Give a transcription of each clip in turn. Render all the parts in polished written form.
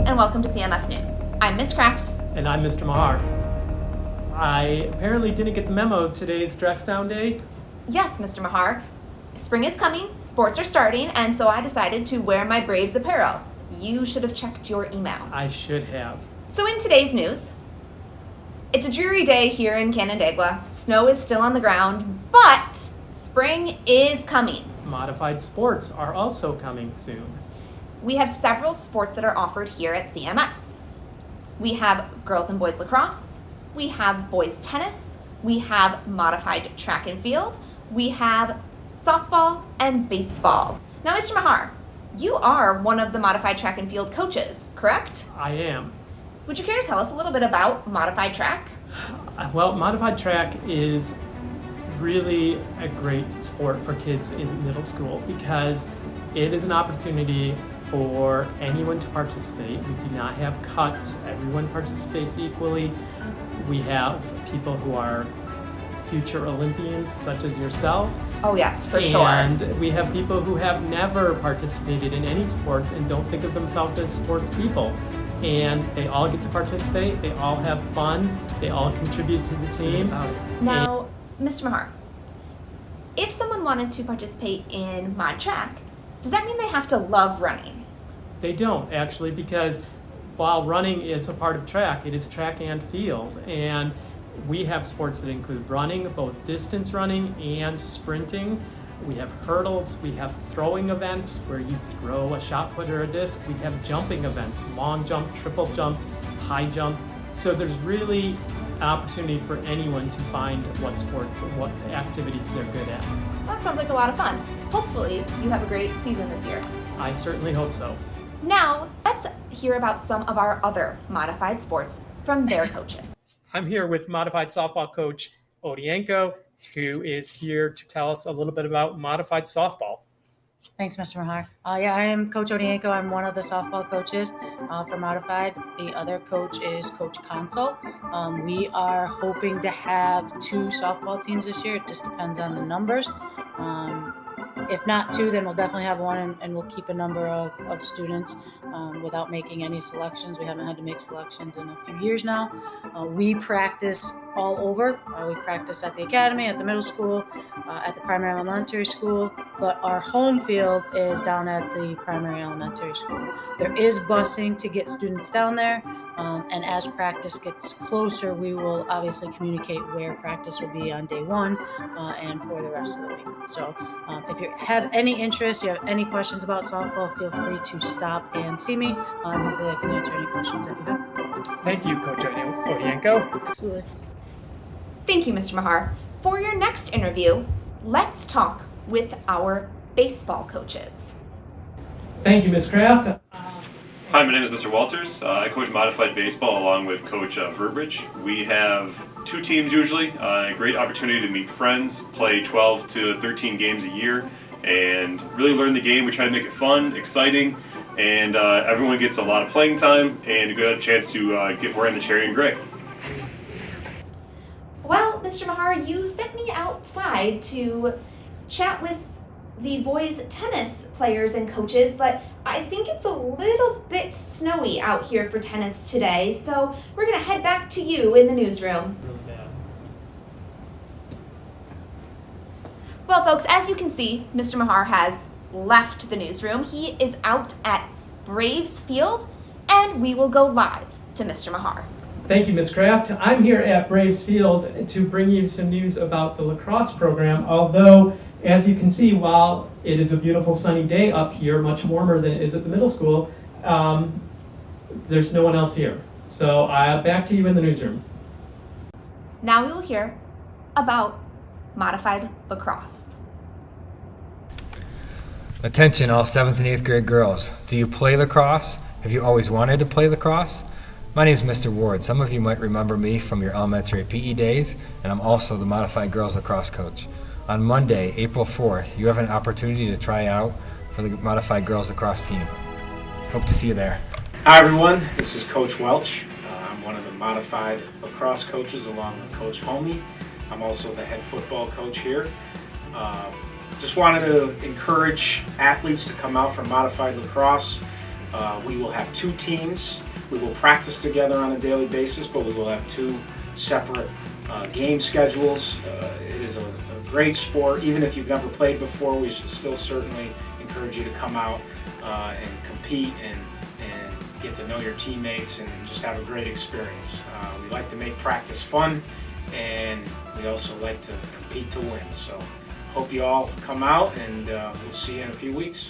and welcome to CMS News. I'm Miss Kraft. And I'm Mr. Mahar. I apparently didn't get the memo of today's dress down day. Yes, Mr. Mahar. Spring is coming, sports are starting, and so I decided to wear my Braves apparel. You should have checked your email. I should have. So in today's news, it's a dreary day here in Canandaigua. Snow is still on the ground, but spring is coming. Modified sports are also coming soon. We have several sports that are offered here at CMS. We have girls and boys lacrosse, we have boys tennis, we have modified track and field, we have softball and baseball. Now, Mr. Mahar, you are one of the modified track and field coaches, correct? I am. Would you care to tell us a little bit about modified track? Well, modified track is really a great sport for kids in middle school because it is an opportunity for anyone to participate. We do not have cuts. Everyone participates equally. We have people who are future Olympians, such as yourself. Oh yes, for sure. And we have people who have never participated in any sports and don't think of themselves as sports people. And they all get to participate, they all have fun, they all contribute to the team. Now, Mr. Mahar, if someone wanted to participate in Mod Track, does that mean they have to love running? They don't, actually, because while running is a part of track, it is track and field. And we have sports that include running, both distance running and sprinting. We have hurdles, we have throwing events where you throw a shot put or a disc. We have jumping events, long jump, triple jump, high jump. So there's really an opportunity for anyone to find what sports and what activities they're good at. That sounds like a lot of fun. Hopefully you have a great season this year. I certainly hope so. Now, let's hear about some of our other modified sports from their coaches. I'm here with modified softball coach Odienko, who is here to tell us a little bit about modified softball. Thanks, Mr. Mahar. I am Coach Odienko. I'm one of the softball coaches for Modified. The other coach is Coach Consul. We are hoping to have 2 softball teams this year. It just depends on the numbers. If not 2, then we'll definitely have 1, and we'll keep a number of students without making any selections. We haven't had to make selections in a few years now. We practice all over. We practice at the academy, at the middle school, at the primary elementary school, but our home field is down at the primary elementary school. There is busing to get students down there, and as practice gets closer, we will obviously communicate where practice will be on day 1 and for the rest of the week. So if you have any interest, you have any questions about softball, feel free to stop and see me. Hopefully I can answer any questions that you have. Thank you, Coach Odienko. Absolutely. Thank you, Mr. Mahar. For your next interview, let's talk with our baseball coaches. Thank you, Ms. Kraft. Hi, my name is Mr. Walters. I coach modified baseball along with Coach Verbrich. We have 2 teams usually. A great opportunity to meet friends, play 12 to 13 games a year, and really learn the game. We try to make it fun, exciting, and everyone gets a lot of playing time and a good chance to get wearing the cherry and gray. Well, Mr. Mahar, you sent me outside to chat with the boys tennis players and coaches, but I think it's a little bit snowy out here for tennis today, so we're going to head back to you in the newsroom. Really bad. Well, folks, as you can see, Mr. Mahar has left the newsroom. He is out at Braves Field, and we will go live to Mr. Mahar. Thank you, Ms. Kraft. I'm here at Braves Field to bring you some news about the lacrosse program, although as you can see, while it is a beautiful sunny day up here, much warmer than it is at the middle school, there's no one else here. So back to you in the newsroom. Now we will hear about modified lacrosse. Attention all 7th and 8th grade girls. Do you play lacrosse? Have you always wanted to play lacrosse? My name is Mr. Ward. Some of you might remember me from your elementary PE days, and I'm also the modified girls lacrosse coach. On Monday, April 4th, you have an opportunity to try out for the modified girls lacrosse team. Hope to see you there. Hi everyone, this is Coach Welch. I'm one of the modified lacrosse coaches along with Coach Homey. I'm also the head football coach here. Just wanted to encourage athletes to come out for modified lacrosse. We will have 2 teams. We will practice together on a daily basis, but we will have 2 separate game schedules. It is a great sport. Even if you've never played before, we should still certainly encourage you to come out and compete and get to know your teammates and just have a great experience. We like to make practice fun, and we also like to compete to win. So hope you all come out, and we'll see you in a few weeks.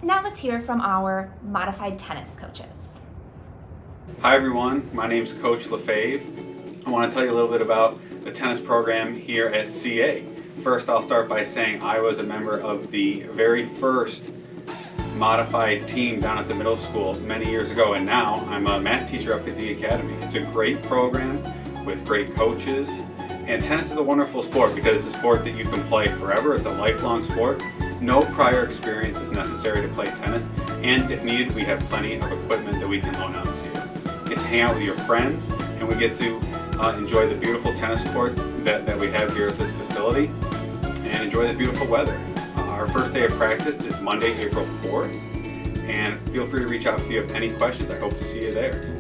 Now let's hear from our modified tennis coaches. Hi everyone, my name is Coach LaFave. I want to tell you a little bit about the tennis program here at CA. First, I'll start by saying I was a member of the very first modified team down at the middle school many years ago, and now I'm a math teacher up at the academy. It's a great program with great coaches, and tennis is a wonderful sport because it's a sport that you can play forever. It's a lifelong sport. No prior experience is necessary to play tennis, and if needed, we have plenty of equipment that we can loan out to you. You get to hang out with your friends, and we get to enjoy the beautiful tennis courts that we have here at this facility, and enjoy the beautiful weather. Our first day of practice is Monday, April 4th, and feel free to reach out if you have any questions. I hope to see you there.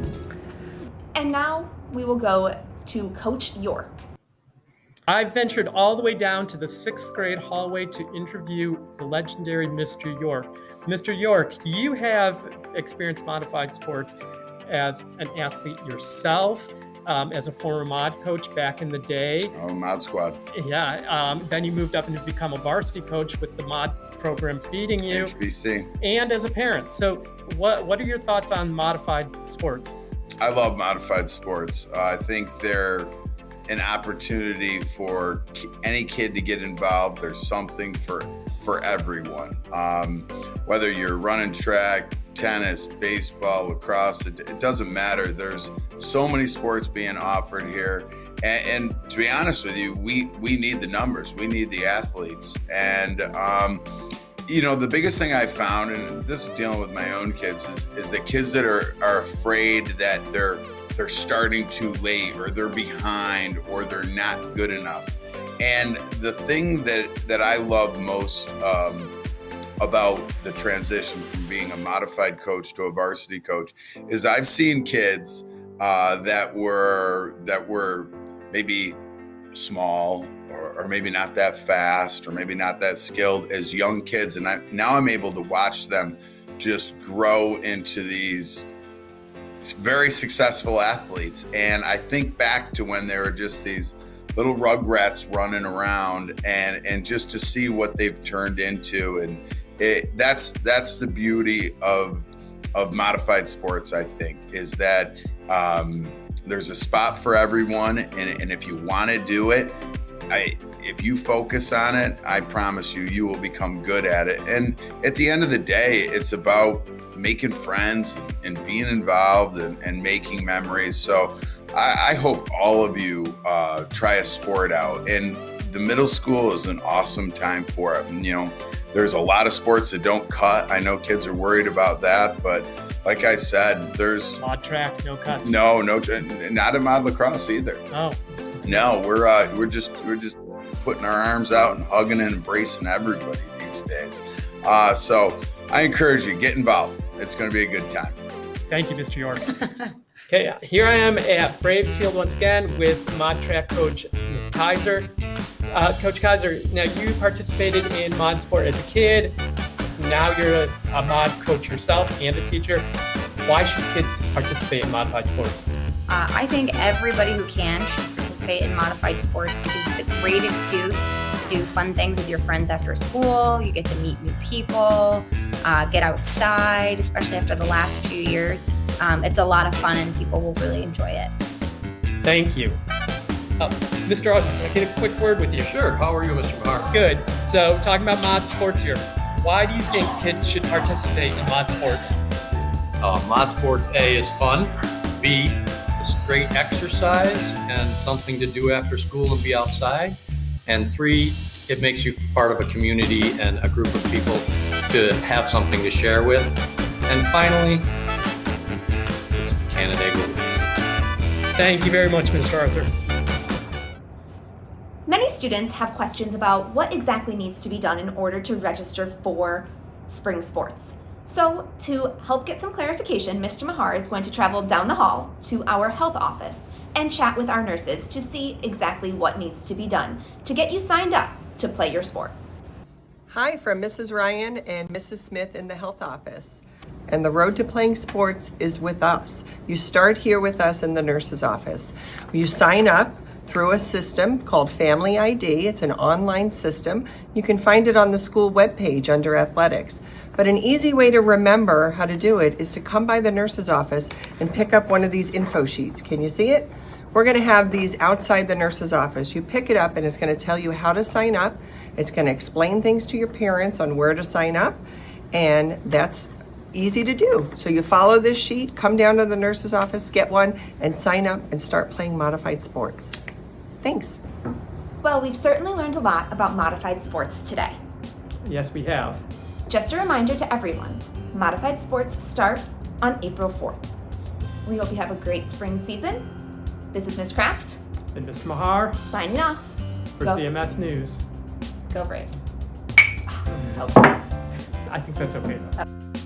And now we will go to Coach York. I've ventured all the way down to the 6th grade hallway to interview the legendary Mr. York. Mr. York, you have experienced modified sports as an athlete yourself, as a former mod coach back in the day. Oh, Mod Squad. Yeah, then you moved up and become a varsity coach with the mod program feeding you. HBC. And as a parent. So what are your thoughts on modified sports? I love modified sports. I think they're an opportunity for any kid to get involved. There's something for everyone. Whether you're running track, tennis, baseball, lacrosse, it doesn't matter. There's so many sports being offered here. And to be honest with you, we need the numbers. We need the athletes. And, the biggest thing I found, and this is dealing with my own kids, is that kids that are afraid that they're starting too late, or they're behind, or they're not good enough. And the thing that I love most about the transition from being a modified coach to a varsity coach is I've seen kids that were maybe small or maybe not that fast or maybe not that skilled as young kids, and now I'm able to watch them just grow into these very successful athletes. And I think back to when they were just these little rugrats running around, and just to see what they've turned into, and that's the beauty of modified sports. I think is that there's a spot for everyone, and if you want to do it, if you focus on it, I promise you will become good at it. And at the end of the day, it's about making friends and being involved and making memories. So I hope all of you try a sport out. And the middle school is an awesome time for it. And, there's a lot of sports that don't cut. I know kids are worried about that, but like I said, there's Mod track, no cuts. No, not in mod lacrosse either. Oh. No, we're just putting our arms out and hugging and embracing everybody these days. So I encourage you, get involved. It's going to be a good time. Thank you, Mr. York. Okay, here I am at Braves Field once again with mod track coach Ms. Kaiser. Coach Kaiser, now you participated in mod sport as a kid. Now you're a mod coach yourself and a teacher. Why should kids participate in modified sports? I think everybody who can should participate in modified sports because it's a great excuse to do fun things with your friends after school. You get to meet new people, get outside, especially after the last few years. It's a lot of fun and people will really enjoy it. Thank you. Mr. Arthur, can I get a quick word with you? Sure. How are you, Mr. Mahar? Good. So, talking about mod sports here, why do you think kids should participate in mod sports? Mod sports, A, is fun. B, it's great exercise and something to do after school and be outside. And 3, it makes you part of a community and a group of people to have something to share with. And finally, it's the Canandaigua. Thank you very much, Mr. Arthur. Many students have questions about what exactly needs to be done in order to register for spring sports. So, to help get some clarification, Mr. Mahar is going to travel down the hall to our health office and chat with our nurses to see exactly what needs to be done to get you signed up to play your sport. Hi, from Mrs. Ryan and Mrs. Smith in the health office. And the road to playing sports is with us. You start here with us in the nurse's office. You sign up through a system called Family ID. It's an online system. You can find it on the school webpage under athletics. But an easy way to remember how to do it is to come by the nurse's office and pick up one of these info sheets. Can you see it? We're going to have these outside the nurse's office. You pick it up and it's going to tell you how to sign up. It's going to explain things to your parents on where to sign up. And that's easy to do. So you follow this sheet, come down to the nurse's office, get one, and sign up and start playing modified sports. Thanks. Well, we've certainly learned a lot about modified sports today. Yes, we have. Just a reminder to everyone, modified sports start on April 4th. We hope you have a great spring season. This is Ms. Kraft, And Mr. Mahar signing off. for Go. CMS News. Go Braves. Oh, so close. I think that's okay though.